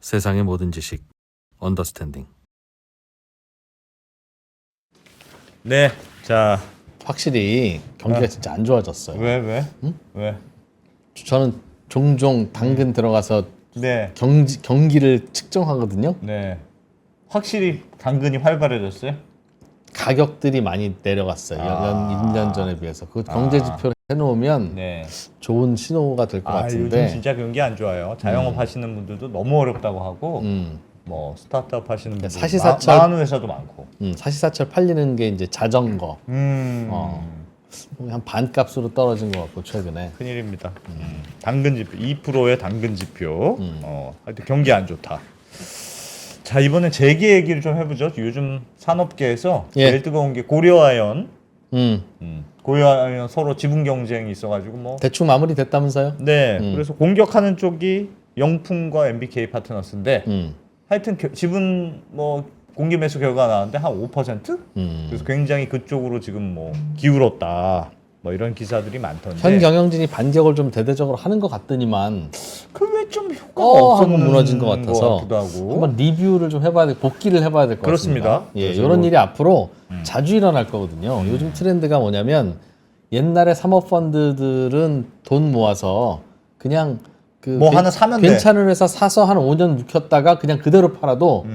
세상의 모든 지식 언더스탠딩. 네, 자, 확실히 경기가 진짜 안 좋아졌어요. 왜? 응? 왜? 저는 종종 당근 들어가서 네, 경기를 측정하거든요. 네. 확실히 당근이 활발해졌어요? 가격들이 많이 내려갔어요. 1년 전에 비해서. 그 경제 지표를 해놓으면 네. 좋은 신호가 될 것 같은데. 요즘 진짜 경기 안 좋아요. 자영업 하시는 분들도 너무 어렵다고 하고, 뭐 스타트업 하시는 분들 사시사철- 망하는 회사도 많고. 사시사철 팔리는 게 이제 자전거. 한 반값으로 떨어진 것 같고 최근에. 큰일입니다. 당근 지표 2%의 당근 지표. 하여튼 경기 안 좋다. 자, 이번엔 재계 얘기를 좀 해보죠. 요즘 산업계에서 예. 제일 뜨거운 게 고려아연. 음, 고려아연 서로 지분 경쟁이 있어가지고 뭐. 대충 마무리됐다면서요? 네. 그래서 공격하는 쪽이 영풍과 MBK 파트너스인데 하여튼 지분 뭐 공개 매수 결과가 나왔는데 한 5%? 그래서 굉장히 그쪽으로 지금 뭐 기울었다. 뭐 이런 기사들이 많던데. 현 경영진이 반격을 좀 대대적으로 하는 것 같더니만 그왜 좀 효과가 없었는 한번 무너진 것 같아서 같기도 하고. 한번 리뷰를 좀 해봐야 돼, 복귀를 해봐야 될 것 그렇습니다. 같습니다. 예, 그래서 이런 일이 앞으로 자주 일어날 거거든요. 요즘 트렌드가 뭐냐면 옛날에 사모펀드들은 돈 모아서 그냥 뭐 하나 사면 돼. 괜찮은 회사 사서 한 5년 묵혔다가 그냥 그대로 팔아도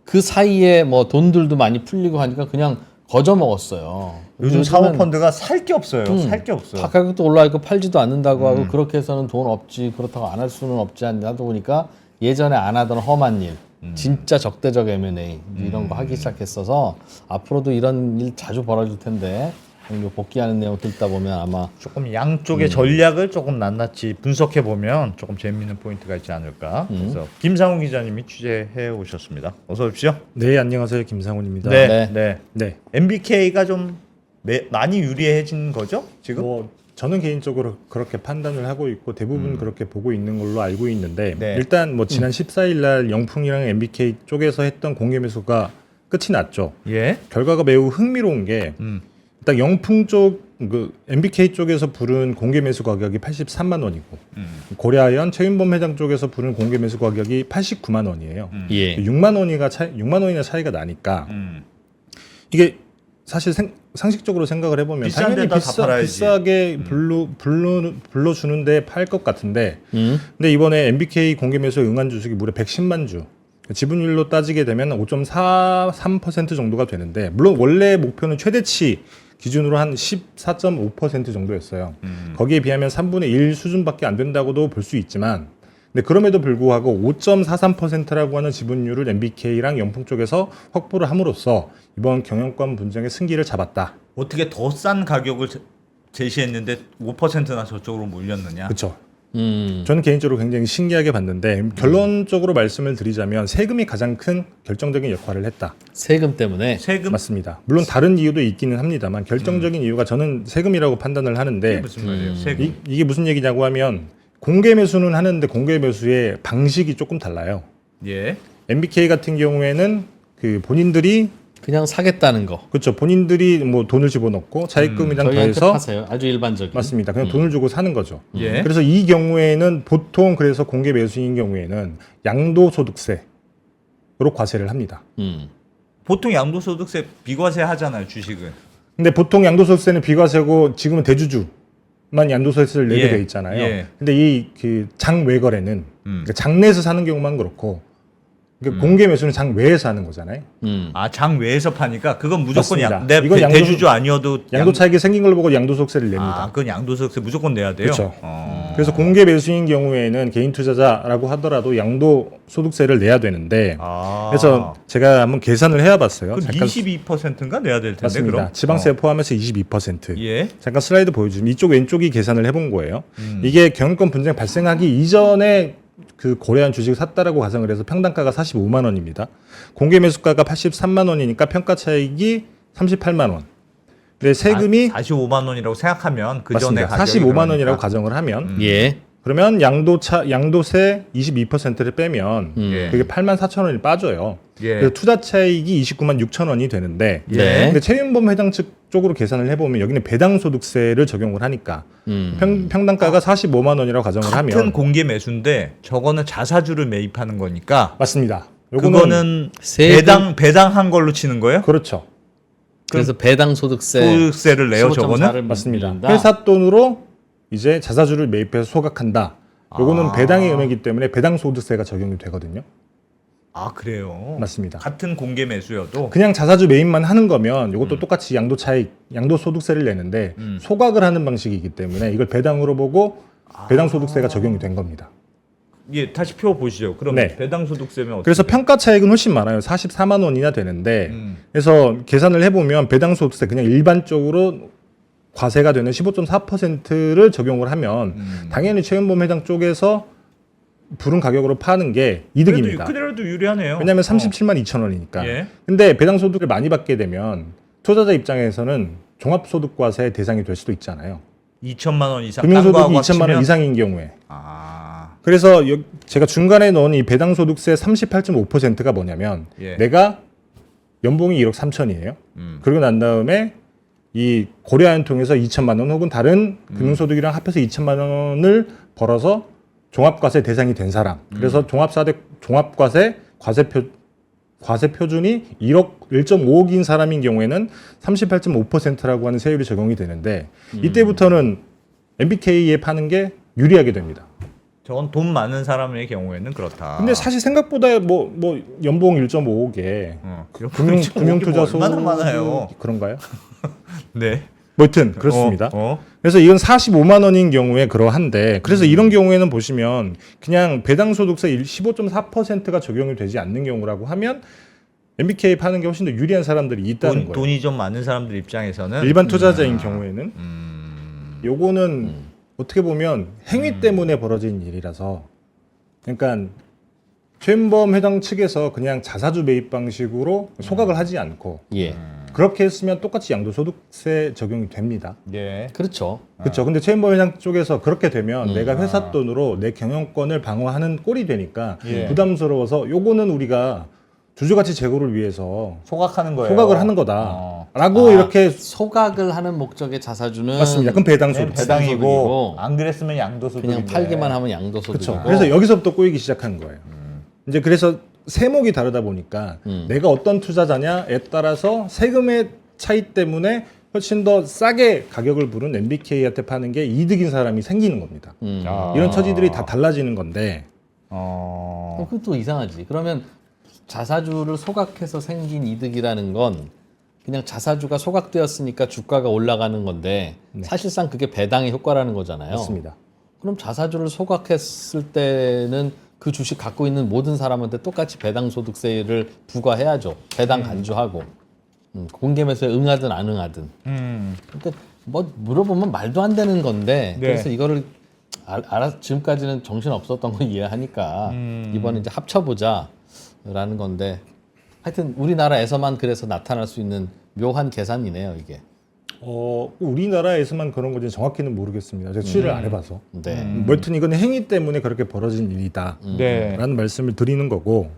그 사이에 뭐 돈들도 많이 풀리고 하니까 그냥 거저 먹었어요. 요즘 요즘은 사모펀드가 살 게 없어요. 살 게 없어. 가격도 올라 있고 팔지도 않는다고 하고 그렇게 해서는 돈 없지, 그렇다고 안 할 수는 없지 하다 보니까 예전에 안 하던 험한 일, 진짜 적대적 M&A 이런 거 하기 시작했어서 앞으로도 이런 일 자주 벌어질 텐데 이거 복귀하는 내용 듣다 보면 아마 조금 양쪽의 전략을 조금 낱낱이 분석해 보면 조금 재미있는 포인트가 있지 않을까. 그래서 김상훈 기자님이 취재해 오셨습니다. 어서 오십시오. 네, 안녕하세요. 김상훈입니다. 네. 네. 네. MBK가 좀 많이 유리해진 거죠? 지금? 저는 개인적으로 그렇게 판단을 하고 있고 대부분 그렇게 보고 있는 걸로 알고 있는데 네. 일단 뭐 지난 14일 날 영풍이랑 MBK 쪽에서 했던 공개 매수가 끝이 났죠. 예. 결과가 매우 흥미로운 게 일단 영풍 쪽 그 MBK 쪽에서 부른 공개 매수 가격이 83만 원이고 고려아연 최윤범 회장 쪽에서 부른 공개 매수 가격이 89만 원이에요. 예. 6만 원이나 차이가 나니까 이게 사실 상식적으로 생각을 해보면 비싼 당연히 데다 다 팔아야지. 비싸게 불러주는데 팔 것 같은데 근데 이번에 MBK 공개 매수에 응한 주식이 무려 110만 주 지분율로 따지게 되면 5.43% 정도가 되는데 물론 원래 목표는 최대치 기준으로 한 14.5% 정도였어요. 거기에 비하면 3분의 1 수준밖에 안 된다고도 볼 수 있지만 근데 그럼에도 불구하고 5.43%라고 하는 지분율을 MBK랑 영풍 쪽에서 확보를 함으로써 이번 경영권 분쟁의 승기를 잡았다. 어떻게 더 싼 가격을 제시했는데 5%나 저쪽으로 몰렸느냐? 그렇죠. 저는 개인적으로 굉장히 신기하게 봤는데 결론적으로 말씀을 드리자면 세금이 가장 큰 결정적인 역할을 했다. 세금 때문에. 세금? 맞습니다. 물론 다른 이유도 있기는 합니다만 결정적인 이유가 저는 세금이라고 판단을 하는데 이게 무슨 말이에요? 세금. 이게 무슨 얘기냐고 하면 공개 매수는 하는데 공개 매수의 방식이 조금 달라요. 예. MBK 같은 경우에는 그 본인들이 그냥 사겠다는 거. 그렇죠. 본인들이 뭐 돈을 집어넣고 차입금이랑 저희한테 더해서 파세요. 아주 일반적인. 맞습니다. 그냥 돈을 주고 사는 거죠. 예. 그래서 이 경우에는 보통 그래서 공개 매수인 경우에는 양도소득세로 과세를 합니다. 보통 양도소득세 비과세 하잖아요, 주식은. 근데 보통 양도소득세는 비과세고 지금은 대주주만 양도소득세를 내게 예. 돼 있잖아요. 예. 근데 이 그 장외거래는 그러니까 장내에서 사는 경우만 그렇고 그러니까 공개 매수는 장외에서 하는 거잖아요. 아, 장 외에서 파니까 그건 무조건 맞습니다. 내 이건 대주주 아니어도 양도 차익이 생긴 걸 보고 양도소득세를 냅니다. 아, 그건 양도소득세 무조건 내야 돼요. 그렇죠. 그래서 공개 매수인 경우에는 개인 투자자라고 하더라도 양도소득세를 내야 되는데 그래서 제가 한번 계산을 해봤어요. 그럼 22%인가 내야 될 텐데 맞습니다. 그럼. 지방세 포함해서 22%. 예. 잠깐 슬라이드 보여주면 이쪽 왼쪽이 계산을 해본 거예요. 이게 경영권 분쟁 발생하기 이전에 그 고려한 주식을 샀다라고 가정을 해서 평당가가 45만 원입니다. 공개 매수가가 83만 원이니까 평가 차익이 38만 원. 근데 세금이 45만 원이라고 생각하면 그 전에 맞습니다. 가격이 45만 원이라고 그러니까. 가정을 하면 예. 그러면 양도세 22%를 빼면 예. 그게 84,000원이 빠져요. 예. 그래서 투자 차익이 29만 6천원이 되는데 네. 근데 최윤범 회장 측 쪽으로 계산을 해보면 여기는 배당 소득세를 적용을 하니까 평당가가 45만 원이라고 가정을 같은 하면 공개 매수인데 저거는 자사주를 매입하는 거니까 맞습니다. 그거는 세금- 배당한 걸로 치는 거예요? 그렇죠. 그래서 배당 소득세 소득세를 내요 15.4를 저거는? 맞습니다. 물린다. 회사 돈으로 이제 자사주를 매입해서 소각한다. 요거는 배당의 의미이기 때문에 배당 소득세가 적용이 되거든요. 아 그래요? 맞습니다. 같은 공개 매수여도 그냥 자사주 매입만 하는 거면 이것도 똑같이 양도 차익, 양도 소득세를 내는데 소각을 하는 방식이기 때문에 이걸 배당으로 보고 배당 소득세가 적용이 된 겁니다. 예, 다시 표 보시죠. 그럼 네. 배당 소득세면 어떻게 그래서 평가 차익은 훨씬 많아요. 44만 원이나 되는데 그래서 계산을 해보면 배당 소득세 그냥 일반적으로 과세가 되는 15.4%를 적용을 하면 당연히 최윤범 회장 쪽에서 부른 가격으로 파는 게 이득입니다. 그래도 유리하네요. 왜냐하면 37만 2천 원이니까. 예. 근데 배당 소득을 많이 받게 되면 투자자 입장에서는 종합소득과세 대상이 될 수도 있잖아요. 2천만 원 이상 금융소득이 딴 거하고 2천만 원 합치면? 이상인 경우에. 아, 그래서 제가 중간에 넣은 이 배당 소득세 38.5%가 뭐냐면 예. 내가 연봉이 1억 3천이에요. 그러고 난 다음에 이 고려아연 통해서 2천만 원 혹은 다른 금융소득이랑 합해서 2천만 원을 벌어서 종합과세 대상이 된 사람. 그래서 종합과세 과세 표준이 1.5억인 사람인 경우에는 38.5%라고 하는 세율이 적용이 되는데 이때부터는 MBK에 파는 게 유리하게 됩니다. 저건 돈 많은 사람의 경우에는 그렇다. 근데 사실 생각보다 뭐 연봉 1.5억에 금융투자소 얼마나 많아요. 그런가요? 네. 뭐 여튼 그렇습니다. 어? 그래서 이건 45만 원인 경우에 그러한데 그래서 이런 경우에는 보시면 그냥 배당 소득세 15.4%가 적용이 되지 않는 경우라고 하면 MBK 파는 게 훨씬 더 유리한 사람들이 있다는 거예요. 돈이 좀 많은 사람들 입장에서는 일반 투자자인 경우에는 요거는 어떻게 보면 행위 때문에 벌어진 일이라서 그러니까 최윤범 회장 측에서 그냥 자사주 매입 방식으로 소각을 하지 않고 예. 그렇게 했으면 똑같이 양도소득세 적용이 됩니다. 예. 그렇죠. 그렇죠. 근데 최윤범 회장 쪽에서 그렇게 되면 내가 회사 돈으로 내 경영권을 방어하는 꼴이 되니까 예. 부담스러워서 요거는 우리가 주주가치 제고를 위해서 소각하는 거예요. 소각을 하는 거다라고 이렇게 소각을 하는 목적의 자사주는 맞습니다. 그럼 배당 네, 소득. 배당이고 소득이고 안 그랬으면 양도소득인데 그냥 팔기만 하면 양도소득이고. 그렇죠. 그래서 여기서부터 꼬이기 시작한 거예요. 이제 그래서 세목이 다르다 보니까 내가 어떤 투자자냐에 따라서 세금의 차이 때문에 훨씬 더 싸게 가격을 부른 MBK한테 파는 게 이득인 사람이 생기는 겁니다. 이런 처지들이 다 달라지는 건데 그것도 이상하지. 그러면 자사주를 소각해서 생긴 이득이라는 건 그냥 자사주가 소각되었으니까 주가가 올라가는 건데 사실상 그게 배당의 효과라는 거잖아요. 맞습니다. 그럼 자사주를 소각했을 때는 그 주식 갖고 있는 모든 사람한테 똑같이 배당 소득세를 부과해야죠. 배당 간주하고 공개매수에 응하든 안 응하든. 그러니까 뭐 물어보면 말도 안 되는 건데 네. 그래서 이거를 지금까지는 정신 없었던 거 이해하니까 이번에 이제 합쳐보자라는 건데 하여튼 우리나라에서만 그래서 나타날 수 있는 묘한 계산이네요 이게. 우리나라에서만 그런 건지 정확히는 모르겠습니다. 제가 취재를 안 해봐서. 네. 뭐 여튼 이건 행위 때문에 그렇게 벌어진 일이다. 네. 라는 말씀을 드리는 거고.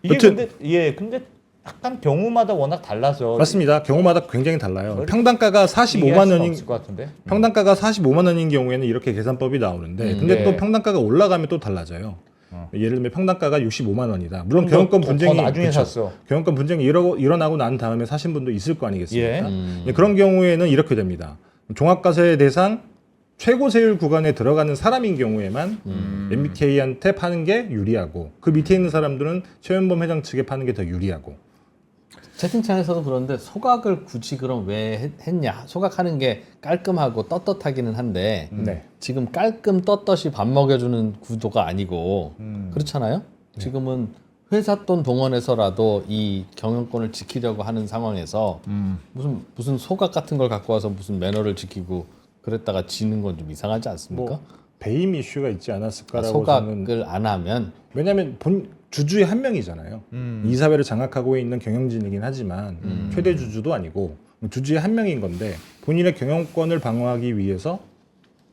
이게 여튼 근데 약간 경우마다 워낙 달라서 맞습니다. 경우마다 굉장히 달라요. 평당가가 얘기할 45만 수는 원인 없을 것 같은데. 평당가가 45만 원인 경우에는 이렇게 계산법이 나오는데 근데 네. 또 평당가가 올라가면 또 달라져요. 예를 들면 평당가가 65만 원이다. 물론 더, 경영권 더 분쟁이 나중에 그쵸. 샀어. 경영권 분쟁이 일어나고 난 다음에 사신 분도 있을 거 아니겠습니까? 예. 그런 경우에는 이렇게 됩니다. 종합과세 대상 최고 세율 구간에 들어가는 사람인 경우에만 MBK한테 파는 게 유리하고 그 밑에 있는 사람들은 최윤범 회장 측에 파는 게 더 유리하고. 채팅창에서도 그런데 소각을 굳이 그럼 왜 했냐? 소각하는 게 깔끔하고 떳떳하기는 한데 네. 지금 깔끔 떳떳이 밥 먹여주는 구도가 아니고 그렇잖아요. 지금은 회사 돈 동원해서라도 이 경영권을 지키려고 하는 상황에서 무슨 소각 같은 걸 갖고 와서 무슨 매너를 지키고 그랬다가 지는 건 좀 이상하지 않습니까? 뭐 배임 이슈가 있지 않았을까라고 저는 소각을 안 하면 왜냐하면 주주의 한 명이잖아요. 이사회를 장악하고 있는 경영진이긴 하지만 최대 주주도 아니고 주주의 한 명인 건데 본인의 경영권을 방어하기 위해서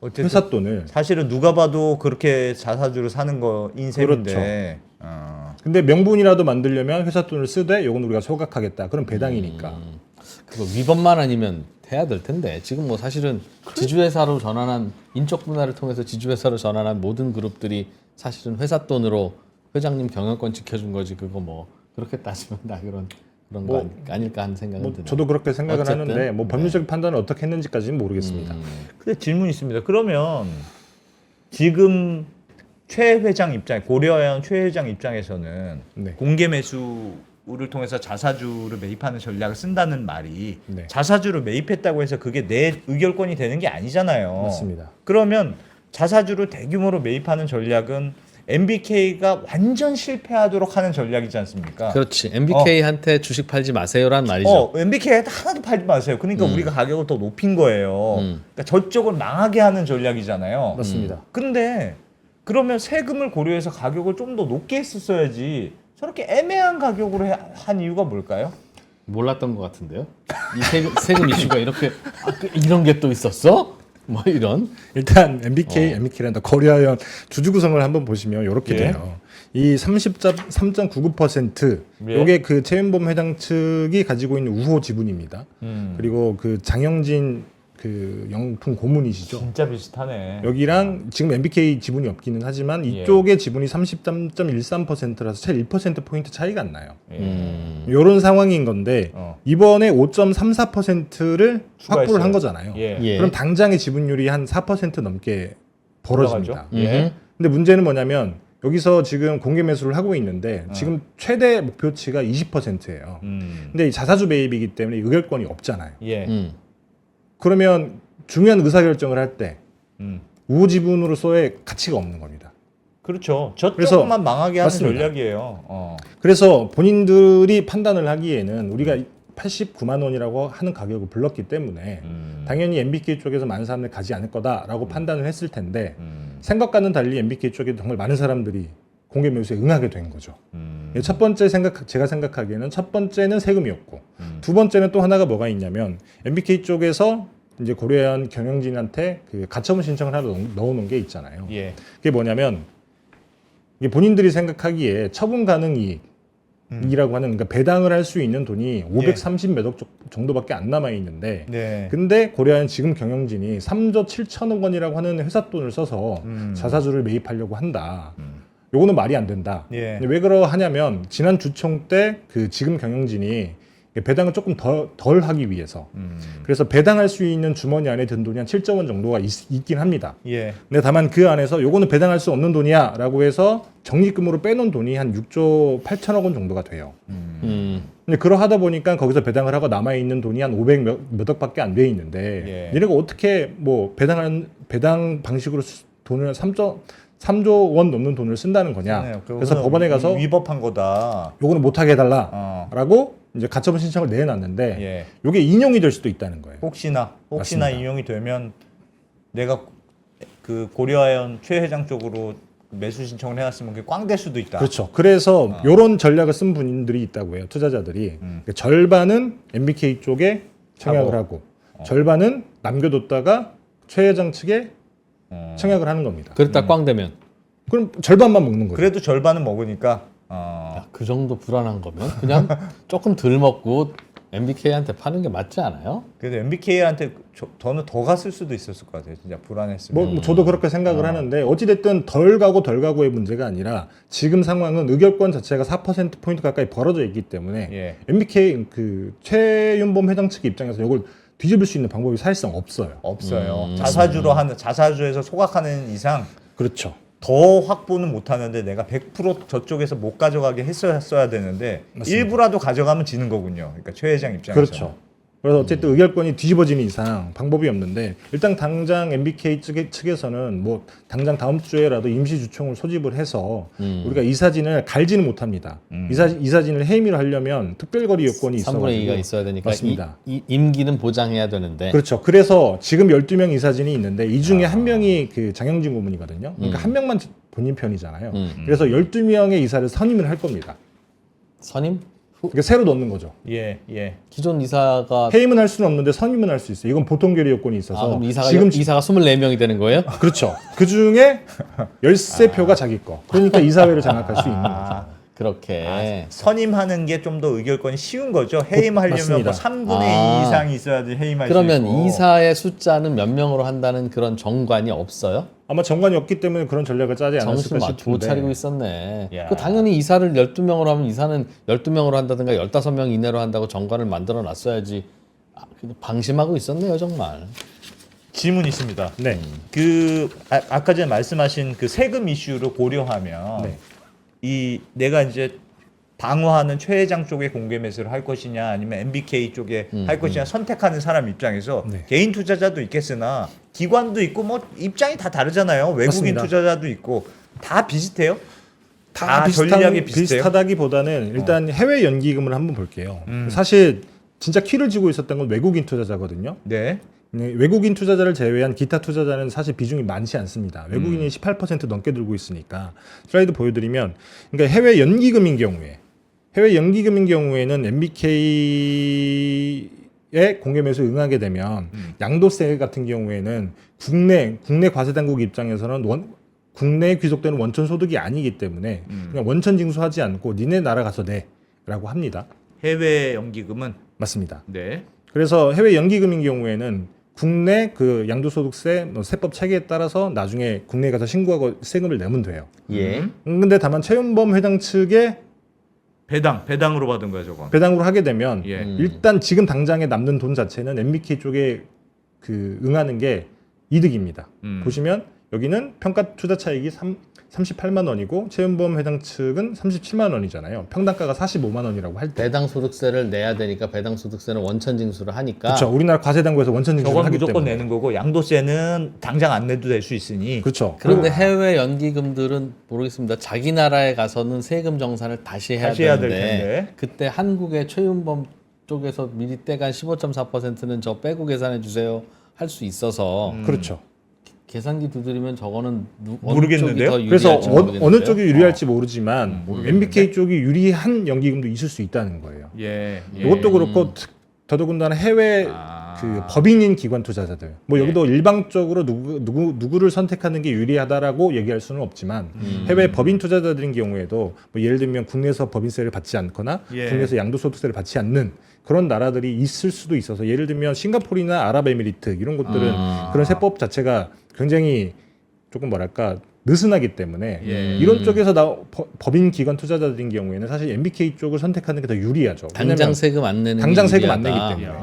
어쨌든 회사 돈을. 사실은 누가 봐도 그렇게 자사주로 사는 거인 셈인데. 그렇죠. 근데 명분이라도 만들려면 회사 돈을 쓰되 요건 우리가 소각하겠다. 그럼 배당이니까. 그거 위법만 아니면 해야 될 텐데 지금 뭐 사실은 지주회사로 전환한 인적 분할을 통해서 지주회사로 전환한 모든 그룹들이 사실은 회사 돈으로 회장님 경영권 지켜준 거지 그거 뭐 그렇게 따지면 다 그런 뭐, 거 아닐까 하는 생각은 뭐 드네요. 저도 그렇게 생각을 어쨌든, 하는데 뭐 법률적 판단을 어떻게 했는지까지는 모르겠습니다. 근데 질문이 있습니다. 그러면 지금 최 회장 입장, 고려아연 최 회장 입장에서는 네. 공개 매수를 통해서 자사주를 매입하는 전략을 쓴다는 말이 네. 자사주를 매입했다고 해서 그게 내 의결권이 되는 게 아니잖아요. 맞습니다. 그러면 자사주를 대규모로 매입하는 전략은 MBK가 완전 실패하도록 하는 전략이지 않습니까? 그렇지. MBK한테 주식 팔지 마세요란 말이죠. MBK한테 하나도 팔지 마세요. 그러니까 우리가 가격을 더 높인 거예요. 그러니까 저쪽을 망하게 하는 전략이잖아요. 맞습니다. 근데 그러면 세금을 고려해서 가격을 좀 더 높게 했었어야지 저렇게 애매한 가격으로 한 이유가 뭘까요? 몰랐던 것 같은데요. 이 세금 이슈가 이렇게 이런 게 또 있었어? 뭐 이런. 일단 MBK란다 고려아연 주주 구성을 한번 보시면 이렇게 예. 돼요. 이 33.99% 예. 요게 그 최윤범 회장 측이 가지고 있는 우호 지분입니다. 그리고 그 장영진 그 영풍 고문이시죠. 진짜 비슷하네. 여기랑 지금 MBK 지분이 없기는 하지만 예. 이쪽의 지분이 33.13%라서 채 1%포인트 차이가 안 나요. 예. 이런 상황인 건데 이번에 5.34%를 추가했어요. 확보를 한 거잖아요. 예. 예. 그럼 당장의 지분율이 한 4% 넘게 벌어집니다. 올라가죠? 예. 근데 문제는 뭐냐면 여기서 지금 공개 매수를 하고 있는데 지금 최대 목표치가 20%예요. 근데 이 자사주 매입이기 때문에 의결권이 없잖아요. 예. 그러면 중요한 의사결정을 할 때 음. 우호 지분으로서의 가치가 없는 겁니다. 그렇죠. 그래서- 저쪽만 망하게 하는 맞습니다. 전략이에요. 그래서 본인들이 판단을 하기에는 우리가 89만 원이라고 하는 가격을 불렀기 때문에 당연히 MBK 쪽에서 많은 사람들이 가지 않을 거다라고 판단을 했을 텐데 생각과는 달리 MBK 쪽에 정말 많은 사람들이 공개 매수에 응하게 된 거죠. 첫 번째 제가 생각하기에는 첫 번째는 세금이었고 두 번째는 또 하나가 뭐가 있냐면 MBK 쪽에서 이제 고려아연 경영진한테 그 가처분 신청을 하나 넣어놓은 게 있잖아요. 예. 그게 뭐냐면 이게 본인들이 생각하기에 처분 가능 이익이라고 하는 그러니까 배당을 할 수 있는 돈이 530 몇 억 정도밖에 안 남아 있는데 네. 근데 고려아연 지금 경영진이 3조 7천억 원이라고 하는 회사 돈을 써서 자사주를 매입하려고 한다. 요거는 말이 안 된다. 예. 근데 왜 그러하냐면 지난 주총 때 그 지금 경영진이 배당을 조금 덜 하기 위해서 그래서 배당할 수 있는 주머니 안에 든 돈이 한 7조 원 정도가 있긴 합니다. 예. 근데 다만 그 안에서 요거는 배당할 수 없는 돈이야라고 해서 적립금으로 빼놓은 돈이 한 6조 8천억 원 정도가 돼요. 근데 그러하다 보니까 거기서 배당을 하고 남아 있는 돈이 한 500 몇 억밖에 안 돼 있는데 예. 얘네가 어떻게 뭐 배당 방식으로 돈을 3조 원 넘는 돈을 쓴다는 거냐? 네, 그래서 법원에 가서 위법한 거다. 요거는 못하게 해달라라고 이제 가처분 신청을 내놨는데 예. 요게 인용이 될 수도 있다는 거예요. 혹시나 맞습니다. 인용이 되면 내가 그 고려아연 최 회장 쪽으로 매수 신청을 해왔으면 그게 꽝 될 수도 있다. 그렇죠. 그래서 요런 전략을 쓴 분들이 있다고 해요. 투자자들이 그러니까 절반은 MBK 쪽에 청약을 하고 절반은 남겨뒀다가 최 회장 측에 청약을 하는 겁니다. 그랬다 꽝 되면 그럼 절반만 먹는 거죠. 그래도 절반은 먹으니까. 그 정도 불안한 거면 그냥 조금 덜 먹고 MBK한테 파는 게 맞지 않아요? 그래도 MBK한테 저는 더 갔을 수도 있었을 것 같아요. 진짜 불안했으면. 뭐 저도 그렇게 생각을 하는데 어찌됐든 덜 가고의 문제가 아니라 지금 상황은 의결권 자체가 4% 포인트 가까이 벌어져 있기 때문에 예. MBK 그 최윤범 회장 측 입장에서 이걸 뒤집을 수 있는 방법이 사실상 없어요. 없어요. 자사주에서 소각하는 이상 그렇죠. 더 확보는 못 하는데 내가 100% 저쪽에서 못 가져가게 했어야 되는데 맞습니다. 일부라도 가져가면 지는 거군요. 그러니까 최 회장 입장에서. 그렇죠. 그래서 어쨌든 의결권이 뒤집어지는 이상 방법이 없는데 일단 당장 MBK 측에서는 뭐 당장 다음 주에라도 임시 주총을 소집을 해서 우리가 이 사진을 갈지는 못합니다. 이 사진을 해임을 하려면 특별거리 요건이 3분의 2가 있어가지고 있어야 되니까 맞습니다. 이 임기는 보장해야 되는데 그렇죠. 그래서 지금 12명 이사진이 있는데 이 중에 한 명이 그 장영진 고문이거든요. 그러니까 한 명만 본인 편이잖아요. 그래서 12명의 이사를 선임을 할 겁니다. 선임? 그러니까 새로 넣는 거죠. 예, 예. 기존 이사가 해임은 할 수는 없는데 선임은 할 수 있어요. 이건 보통 결의 요건이 있어서 그럼 이사가 지금 이사가 24명이 되는 거예요? 그렇죠. 그 중에 13표가 자기 거. 그러니까 이사회를 장악할 수 있는 거죠. 그렇게 선임하는 게 좀 더 의결권이 쉬운 거죠. 해임하려면 맞습니다. 뭐 3분의 2 이상이 있어야지 해임할 수 그러면 있고. 이사의 숫자는 몇 명으로 한다는 그런 정관이 없어요? 아마 정관이 없기 때문에 그런 전략을 짜지 정신 않았을까 못 싶은데. 차리고 있었네. 야. 그 당연히 이사를 12명으로 하면 이사는 12명으로 한다든가 15명 이내로 한다고 정관을 만들어 놨어야지. 방심하고 있었네요, 정말. 질문 있습니다. 네. 아까 전에 말씀하신 그 세금 이슈를 고려하면 네. 이 내가 이제 방어하는 최 회장 쪽에 공개 매수를 할 것이냐 아니면 MBK 쪽에 할 것이냐 선택하는 사람 입장에서 네. 개인 투자자도 있겠으나 기관도 있고 뭐 입장이 다 다르잖아요. 외국인 맞습니다. 투자자도 있고 다 비슷해요. 다 전략이 비슷해요. 비슷하다기보다는 일단 해외 연기금을 한번 볼게요. 사실 진짜 키를 쥐고 있었던 건 외국인 투자자거든요. 네. 외국인 투자자를 제외한 기타 투자자는 사실 비중이 많지 않습니다. 외국인이 18% 넘게 들고 있으니까 슬라이드 보여드리면 그러니까 해외 연기금인 경우에는 MBK의 공개 매수에 응하게 되면 양도세 같은 경우에는 국내 과세당국 입장에서는 국내에 귀속되는 원천 소득이 아니기 때문에 그냥 원천 징수하지 않고 니네 나라 가서 내라고 합니다. 해외 연기금은 맞습니다. 네. 그래서 해외 연기금인 경우에는 국내 그 양도소득세 세법 체계에 따라서 나중에 국내에 가서 신고하고 세금을 내면 돼요. 예. 근데 다만 최윤범 회장 측에 배당으로 받은 거야 저건. 배당으로 하게 되면 예. 일단 지금 당장에 남는 돈 자체는 MBK 쪽에 그 응하는 게 이득입니다. 보시면 여기는 평가 투자 차익이 38만 원이고 최윤범 회장 측은 37만 원이잖아요. 평당가가 45만 원이라고 할 때. 배당 소득세를 내야 되니까 배당 소득세는 원천 징수를 하니까 그렇죠. 우리나라 과세당국에서 원천 징수를 저건 하기 무조건 때문에. 내는 거고 양도세는 당장 안 내도 될 수 있으니. 그렇죠. 그런데 해외 연기금들은 모르겠습니다. 자기 나라에 가서는 세금 정산을 다시 해야 다시 해야 될 되는데 텐데. 그때 한국의 최윤범 쪽에서 미리 떼간 15.4%는 저 빼고 계산해 주세요 할 수 있어서 그렇죠. 계산기 두드리면 저거는 모르겠는데요? 어느 쪽이 더 그래서 유리할지 모르겠는데요. 어느 쪽이 유리할지 모르지만 모르겠는데. MBK 쪽이 유리한 연기금도 있을 수 있다는 거예요. 예. 이것도 그렇고 더더군다나 해외 그 법인인 기관 투자자들 뭐 여기도 일방적으로 누구를 선택하는 게 유리하다라고 얘기할 수는 없지만 해외 법인 투자자들인 경우에도 뭐 예를 들면 국내에서 법인세를 받지 않거나 예. 국내에서 양도소득세를 받지 않는 그런 나라들이 있을 수도 있어서 예를 들면 싱가포르나 아랍에미리트 이런 곳들은 그런 세법 자체가 굉장히 조금 뭐랄까 느슨하기 때문에 예. 이런 쪽에서 법인 기관 투자자들인 경우에는 사실 MBK 쪽을 선택하는 게 더 유리하죠. 당장 왜냐면 세금 안 내는 당장 게 세금 안 유리하다. 내기 때문에.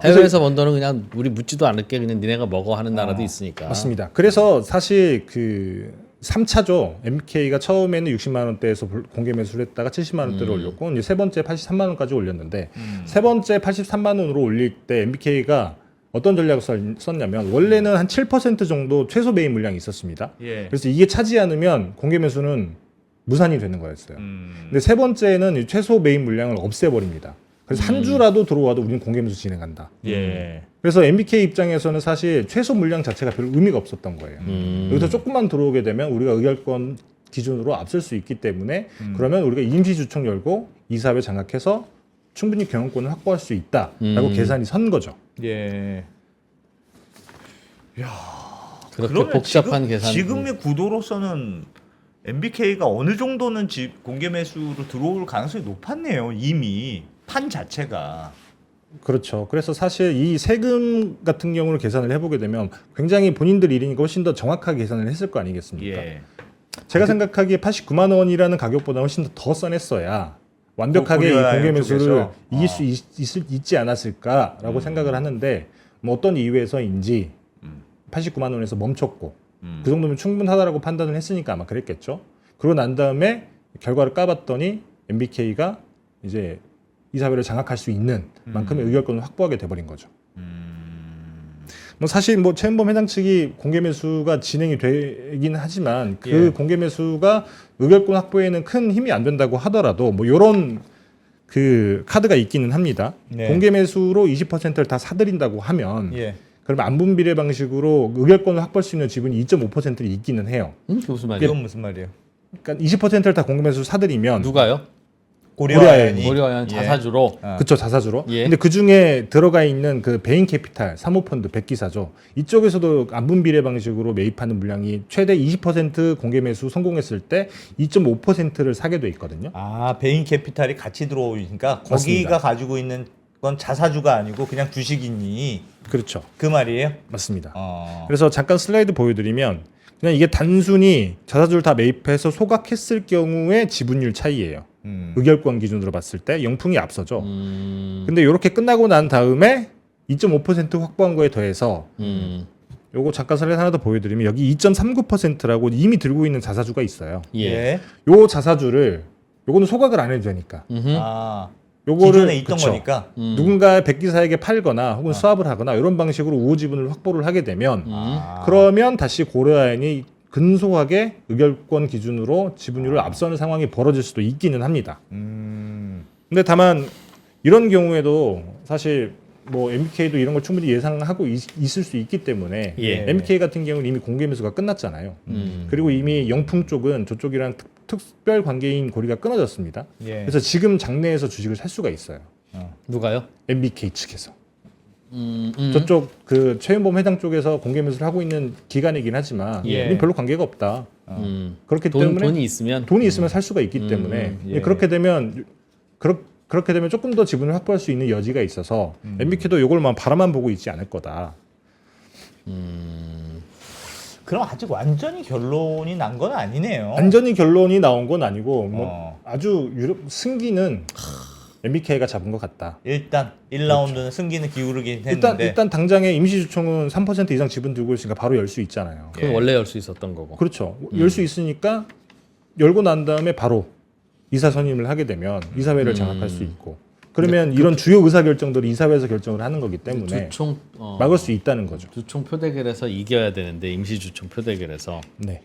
해외에서 번 돈은 그냥 우리 묻지도 않을게 그냥 니네가 먹어 하는 나라도 있으니까. 맞습니다. 그래서 사실 그 3차죠. MK가 처음에는 60만 원대에서 공개 매수를 했다가 70만 원대로 올렸고 이제 세 번째 83만 원까지 올렸는데 세 번째 83만 원으로 올릴 때 MBK가 어떤 전략을 썼냐면 원래는 한 7% 정도 최소 매입 물량이 있었습니다. 예. 그래서 이게 차지 않으면 공개 매수는 무산이 되는 거였어요. 근데 세 번째는 이 최소 매입 물량을 없애버립니다. 그래서 한 주라도 들어와도 우리는 공개 매수 진행한다. 예. 그래서 MBK 입장에서는 사실 최소 물량 자체가 별 의미가 없었던 거예요. 여기서 조금만 들어오게 되면 우리가 의결권 기준으로 앞설 수 있기 때문에 그러면 우리가 임시주총 열고 이사회 장악해서 충분히 경영권을 확보할 수 있다라고 계산이 선 거죠. 예. 그렇게 그러면 복잡한 계산. 지금의 구도로서는 MBK가 어느 정도는 공개 매수로 들어올 가능성이 높았네요. 이미 판 자체가. 그렇죠. 그래서 사실 이 세금 같은 경우를 계산을 해보게 되면 굉장히 본인들 일이니까 훨씬 더 정확하게 계산을 했을 거 아니겠습니까? 예. 제가 생각하기에 89만 원이라는 가격보다 훨씬 더 써냈어야 완벽하게 이 고려해야 공개 매수를 쪽에서. 이길 수 있지 않았을까라고 생각을 하는데 뭐 어떤 이유에서인지 89만 원에서 멈췄고 그 정도면 충분하다라고 판단을 했으니까 아마 그랬겠죠. 그러고 난 다음에 결과를 까봤더니 MBK가 이제 이사회를 장악할 수 있는 만큼의 의결권을 확보하게 돼버린 거죠. 뭐 사실 뭐 최은범 회장 측이 공개 매수가 진행이 되긴 하지만 그 예. 공개 매수가 의결권 확보에는 큰 힘이 안 된다고 하더라도 뭐 이런 그 카드가 있기는 합니다. 네. 공개 매수로 20%를 다 사들인다고 하면 예. 그러면 안분비례 방식으로 의결권을 확보할 수 있는 지분이 2.5%를 있기는 해요. 그게 무슨 말이에요? 이건 무슨 말이에요? 그러니까 20%를 다 공개 매수 사들이면 누가요? 고려아연이 고려아연 자사주로. 그쵸, 자사주로. 예. 근데 그 중에 들어가 있는 그 베인캐피탈 사모펀드 백기사죠. 이쪽에서도 안분 비례 방식으로 매입하는 물량이 최대 20% 공개 매수 성공했을 때 2.5%를 사게 돼 있거든요. 아, 베인 캐피탈이 같이 들어오니까 거기가 맞습니다. 가지고 있는 건 자사주가 아니고 그냥 주식이니 그렇죠. 그 말이에요? 맞습니다. 어. 그래서 잠깐 슬라이드 보여드리면 그냥 이게 단순히 자사주를 다 매입해서 소각했을 경우의 지분율 차이예요. 의결권 기준으로 봤을 때 영풍이 앞서죠. 근데 이렇게 끝나고 난 다음에 2.5% 확보한 거에 더해서 요거 잠깐 슬라이드 하나 더 보여드리면 여기 2.39%라고 이미 들고 있는 자사주가 있어요. 예. 요 자사주를 요거는 소각을 안 해도 되니까 아, 요거를 기존에 있던 그쵸. 거니까. 누군가 백기사에게 팔거나 혹은 수합을 하거나 이런 방식으로 우호 지분을 확보를 하게 되면 아. 그러면 다시 고려아연이 근소하게 의결권 기준으로 지분율을 앞서는 상황이 벌어질 수도 있기는 합니다. 근데 다만 이런 경우에도 사실 뭐 MBK도 이런 걸 충분히 예상하고 있을 수 있기 때문에 예. MBK 같은 경우는 이미 공개 매수가 끝났잖아요. 그리고 이미 영풍 쪽은 저쪽이랑 특별 관계인 고리가 끊어졌습니다. 예. 그래서 지금 장내에서 주식을 살 수가 있어요. 누가요? MBK 측에서. 저쪽 그 최윤범 회장 쪽에서 공개 매수를 하고 있는 기간이긴 하지만 예. 우린 별로 관계가 없다. 그렇기 때문에 돈이 있으면 돈이 있으면 살 수가 있기 때문에 예. 그렇게 되면 그렇게 되면 조금 더 지분을 확보할 수 있는 여지가 있어서 MBK도 이걸만 바라만 보고 있지 않을 거다. 그럼 아직 완전히 결론이 난 건 아니네요. 완전히 결론이 나온 건 아니고 뭐 어. 아주 승기는 MBK가 잡은 것 같다. 일단 1라운드는 승기는 기울이긴 했는데 일단 당장에 임시주총은 3% 이상 지분 들고 있으니까 바로 열 수 있잖아요. 그건 원래 열 수 있었던 거고. 그렇죠. 열 수 있으니까 열고 난 다음에 바로 이사 선임을 하게 되면 이사회를 장악할 수 있고 그러면 이런 주요 의사 결정들을 이사회에서 결정을 하는 거기 때문에 주총 막을 수 있다는 거죠. 주총 표대결에서 이겨야 되는데 임시주총 표대결에서 네.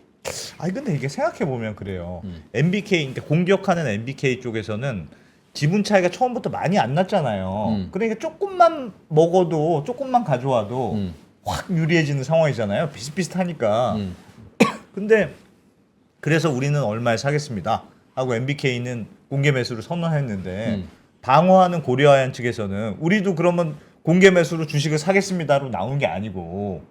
아니 근데 이게 생각해 보면 그래요. MBK 그러니까 공격하는 MBK 쪽에서는 지분 차이가 처음부터 많이 안 났잖아요. 그러니까 조금만 먹어도 조금만 가져와도 확 유리해지는 상황이잖아요. 비슷비슷하니까. 근데 그래서 우리는 얼마에 사겠습니다 하고 MBK는 공개 매수를 선언했는데 방어하는 고려아연 측에서는 우리도 그러면 공개 매수로 주식을 사겠습니다로 나오는 게 아니고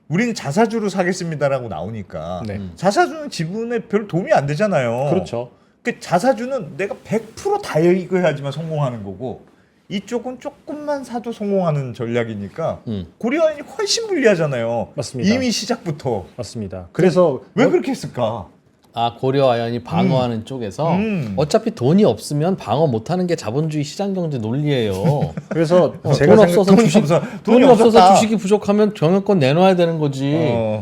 우리는 자사주로 사겠습니다라고 나오니까 네. 자사주는 지분에 별 도움이 안 되잖아요. 그렇죠. 그 자사주는 내가 100% 다이익을 해야지만 성공하는 거고 이쪽은 조금만 사도 성공하는 전략이니까 고려아연이 훨씬 불리하잖아요. 맞습니다. 이미 시작부터. 맞습니다. 그래서 왜 그렇게 했을까? 아 고려아연이 방어하는 쪽에서 음. 어차피 돈이 없으면 방어 못하는 게 자본주의 시장경제 논리예요. 그래서 돈 제가 없어서 돈이 주식 없어. 돈이 돈이 없어서 없었다. 주식이 부족하면 경영권 내놔야 되는 거지.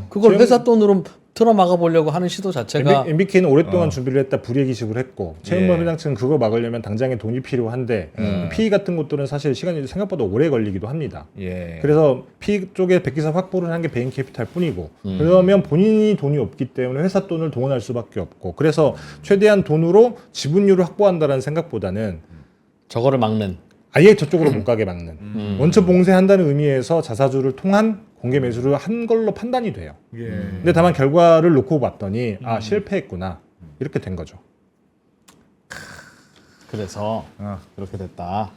그걸 지금- 회사 돈으로 틀어 막아 보려고 하는 시도 자체가 MBK는 오랫동안 준비를 했다 불이익식을 했고 최은범 예. 회장 측은 그걸 막으려면 당장에 돈이 필요한데 PE 같은 것들은 사실 시간이 생각보다 오래 걸리기도 합니다. 예. 그래서 PE 쪽에 백기사 확보를 한 게 베인 캐피탈 뿐이고 그러면 본인이 돈이 없기 때문에 회사 돈을 동원할 수밖에 없고 그래서 최대한 돈으로 지분율을 확보한다는 생각보다는 저거를 막는. 아예 저쪽으로 못 가게 막는 원천 봉쇄한다는 의미에서 자사주를 통한 공개 매수를 한 걸로 판단이 돼요. 예. 근데 다만 결과를 놓고 봤더니 아 실패했구나 이렇게 된 거죠. 그래서 어. 그렇게 됐다.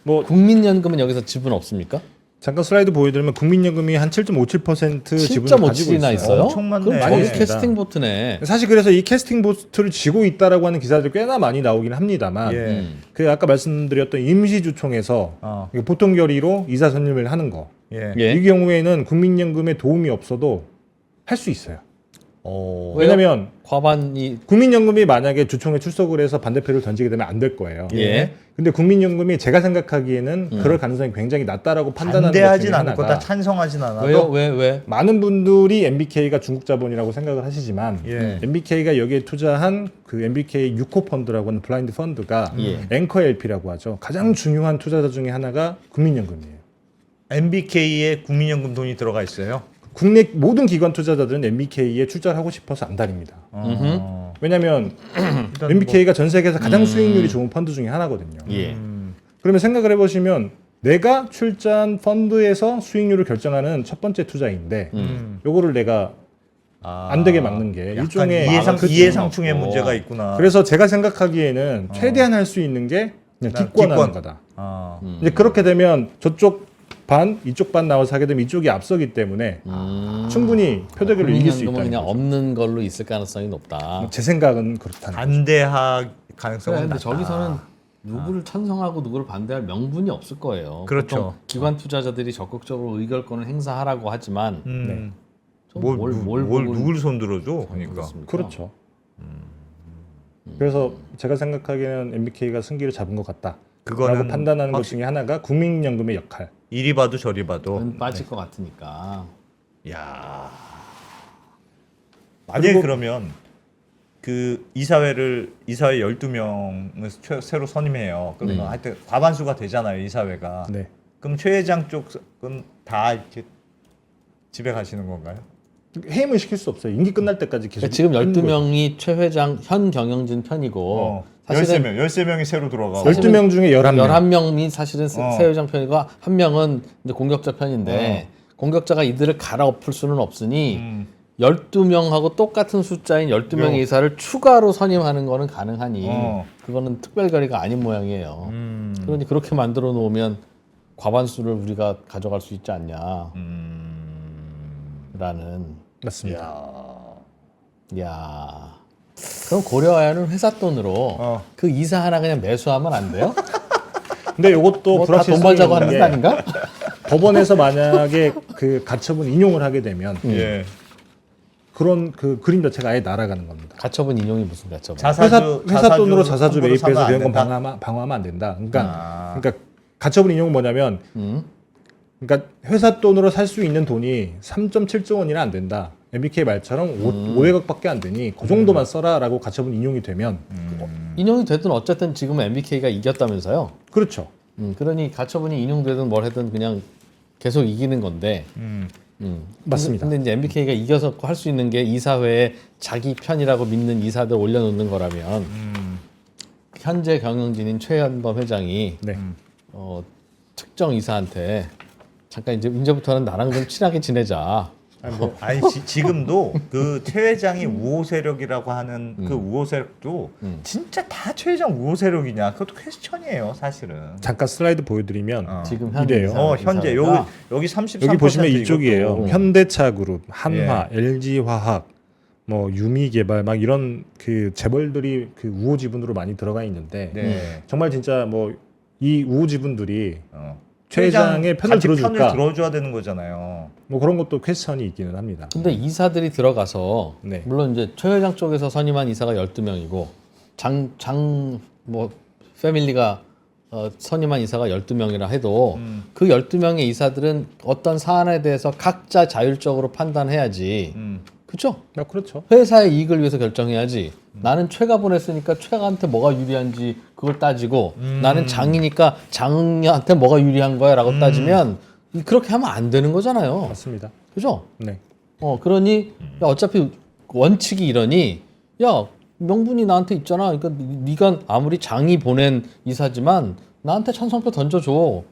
뭐 국민연금은 여기서 지분 없습니까? 잠깐 슬라이드 보여드리면 국민연금이 한 7.57% 지분을 가지고 7.57이나 있어요. 있어요? 엄청 많네. 그럼 많이 저기 있습니다. 캐스팅 보트네. 사실 그래서 이 캐스팅 보트를 쥐고 있다라고 하는 기사들이 꽤나 많이 나오긴 합니다만 예. 그 아까 말씀드렸던 임시주총에서 어. 이거 보통 결의로 이사 선임을 하는 거 예. 예. 이 경우에는 국민연금에 도움이 없어도 할 수 있어요. 어. 왜냐하면 과반이 국민연금이 만약에 주총에 출석을 해서 반대표를 던지게 되면 안 될 거예요. 예. 근데 국민연금이 제가 생각하기에는 그럴 가능성이 굉장히 낮다라고 판단하는 것 중에 반대하진 않을 하나가 거다. 찬성하진 않아도. 왜요? 왜? 많은 분들이 MBK가 중국 자본이라고 생각을 하시지만 예. MBK가 여기에 투자한 그 MBK 6호 펀드라고 하는 블라인드 펀드가 예. 앵커 LP라고 하죠. 가장 중요한 투자자 중에 하나가 국민연금이에요. MBK에 국민연금 돈이 들어가 있어요. 국내 모든 기관 투자자들은 MBK에 투자를 하고 싶어서 안 다닙니다. 어. 왜냐하면 일단 MBK가 전 세계에서 가장 수익률이 좋은 펀드 중에 하나거든요. 예. 그러면 생각을 해보시면 내가 출자한 펀드에서 수익률을 결정하는 첫 번째 투자인데 요거를 내가 안 되게 막는 게 약간 일종의 이해상충의 없고. 문제가 있구나. 그래서 제가 생각하기에는 최대한 할 수 있는 게 그냥 기권하는 거다. 아. 이제 그렇게 되면 저쪽 반, 이쪽 반 나와서 하게 되면 이쪽이 앞서기 때문에 충분히 표대결로 이길 수 국민연금은 있다는 그냥 거죠. 없는 걸로 있을 가능성이 높다. 제 생각은 그렇다는 거죠. 반대할 가능성은 근데 낮다. 저기서는 누구를 찬성하고 누구를 반대할 명분이 없을 거예요. 그렇죠. 보통 기관 투자자들이 적극적으로 의결권을 행사하라고 하지만 네. 좀 뭘 보고 누굴 손들어줘? 그러니까. 그렇습니까? 그렇죠. 그래서 제가 생각하기에는 MBK가 승기를 잡은 것 같다. 그거는 라고 판단하는 것 중에 하나가 국민연금의 역할. 이리 봐도 저리 봐도. 은 빠질 것 같으니까. 야. 만약에 그러면 그 이사회 12명을 새로 선임해요. 그러면 하여튼 과반수가 되잖아요, 이사회가. 네. 그럼 최 회장 쪽은 다 이렇게 집에 가시는 건가요? 해임을 시킬 수 없어요. 임기 끝날 때까지 계속. 그러니까 지금 하는 거죠. 12명이 최 회장 현 경영진 편이고 사실은 13명이 새로 들어가고. 12명 중에 11명. 11명이 사실은 새 회장 편이고 한 명은 이제 공격자 편인데 공격자가 이들을 갈아엎을 수는 없으니 12명하고 똑같은 숫자인 12명의 이사를 추가로 선임하는 거는 가능하니 그거는 특별 결의가 아닌 모양이에요. 그러니 그렇게 만들어 놓으면 과반수를 우리가 가져갈 수 있지 않냐. 라는. 맞습니다. 야. 그럼 고려아연은 회사 돈으로 그 이사 하나 그냥 매수하면 안 돼요? 근데 이것도 뭐 다 돈 벌자고 하는 게 아닌가? 법원에서 만약에 그 가처분 인용을 하게 되면 예. 그런 그 그림 자체가 아예 날아가는 겁니다. 가처분 인용이 무슨 가처분? 회사 돈으로 자사주 함부로 매입해서 사면 안 그런 건 된다? 방어하면 안 된다. 그러니까 가처분 인용은 뭐냐면 그러니까 회사 돈으로 살 수 있는 돈이 3.7조 원이나 안 된다. MBK 말처럼 500억밖에 안 되니 그 정도만 써라라고 가처분 인용이 되면 인용이 되든 어쨌든 지금 MBK가 이겼다면서요? 그렇죠. 그러니 가처분이 인용되든 뭘 하든 그냥 계속 이기는 건데. 맞습니다. 근데 이제 MBK가 이겨서 할 수 있는 게 이사회에 자기 편이라고 믿는 이사들 올려놓는 거라면 현재 경영진인 최현범 회장이 네. 특정 이사한테 잠깐 이제부터는 나랑 좀 친하게 지내자. 아니 지금도 그 최 회장이 우호 세력이라고 하는 그 우호 세력도 진짜 다 최 회장 우호 세력이냐? 그것도 퀘스천이에요, 사실은. 잠깐 슬라이드 보여드리면 지금 이래요. 현재 이사회가 여기 33% 여기 보시면 이쪽이에요. 이것도. 현대차그룹, 한화, LG화학, 뭐 유미개발 막 이런 그 재벌들이 그 우호 지분으로 많이 들어가 있는데 네. 정말 진짜 뭐 이 우호 지분들이 최 최 회장의 편을 같이 들어줄까? 편을 들어줘야 되는 거잖아요. 뭐 그런 것도 퀘스천이 있기는 합니다. 근데 이사들이 들어가서 네. 물론 이제 최 회장 쪽에서 선임한 이사가 12명이고 뭐 패밀리가 선임한 이사가 12명이라 해도 그 12명의 이사들은 어떤 사안에 대해서 각자 자율적으로 판단해야지. 그렇죠? 그렇죠. 회사의 이익을 위해서 결정해야지. 나는 최가 보냈으니까 최가한테 뭐가 유리한지 그걸 따지고 나는 장이니까 장한테 뭐가 유리한 거야라고 따지면 그렇게 하면 안 되는 거잖아요. 맞습니다. 그죠? 네. 그러니 야, 어차피 원칙이 이러니 야 명분이 나한테 있잖아. 그러니까 네가 아무리 장이 보낸 이사지만 나한테 찬성표 던져줘.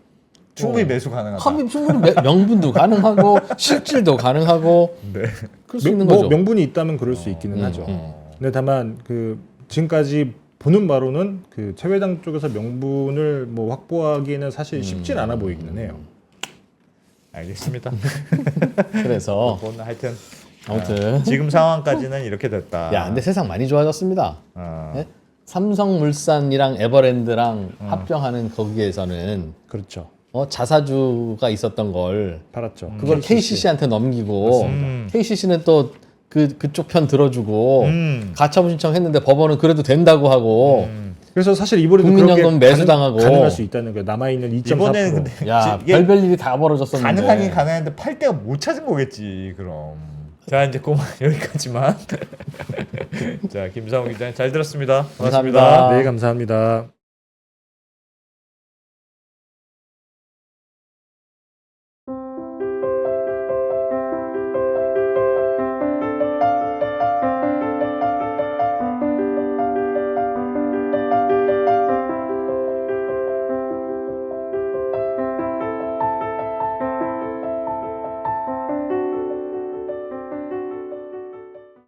충분히 매수 가능하다. 합의 충분히 명분도 가능하고 실질도 가능하고 네. 그럴 수 있는 거죠. 명분이 있다면 그럴 수 있기는 하죠. 근데 다만 그 지금까지 보는 바로는 그 최 회장 쪽에서 명분을 뭐 확보하기에는 사실 쉽진 않아 보이기는 해요. 알겠습니다. 그래서 그건 하여튼 아무튼 지금 상황까지는 이렇게 됐다. 야, 근데 세상 많이 좋아졌습니다. 어. 네? 삼성물산이랑 에버랜드랑 합병하는 거기에서는 그렇죠. 자사주가 있었던 걸 팔았죠. 그걸 KCC한테 넘기고 KCC는 또 그쪽 편 들어주고 가처분 신청했는데 법원은 그래도 된다고 하고 그래서 사실 이번에도 국민연금 그렇게 매수당하고 가능할 수 있다는 거예요. 남아 있는 2.4%. 이번에는 근데 야 이게 별별 일이 다 벌어졌었는데 가능하긴 가능한데 팔 데가 못 찾은 거겠지. 그럼 자 이제 그만 여기까지만. 자 김상훈 기자님 잘 들었습니다. 감사합니다. 고맙습니다. 네, 감사합니다.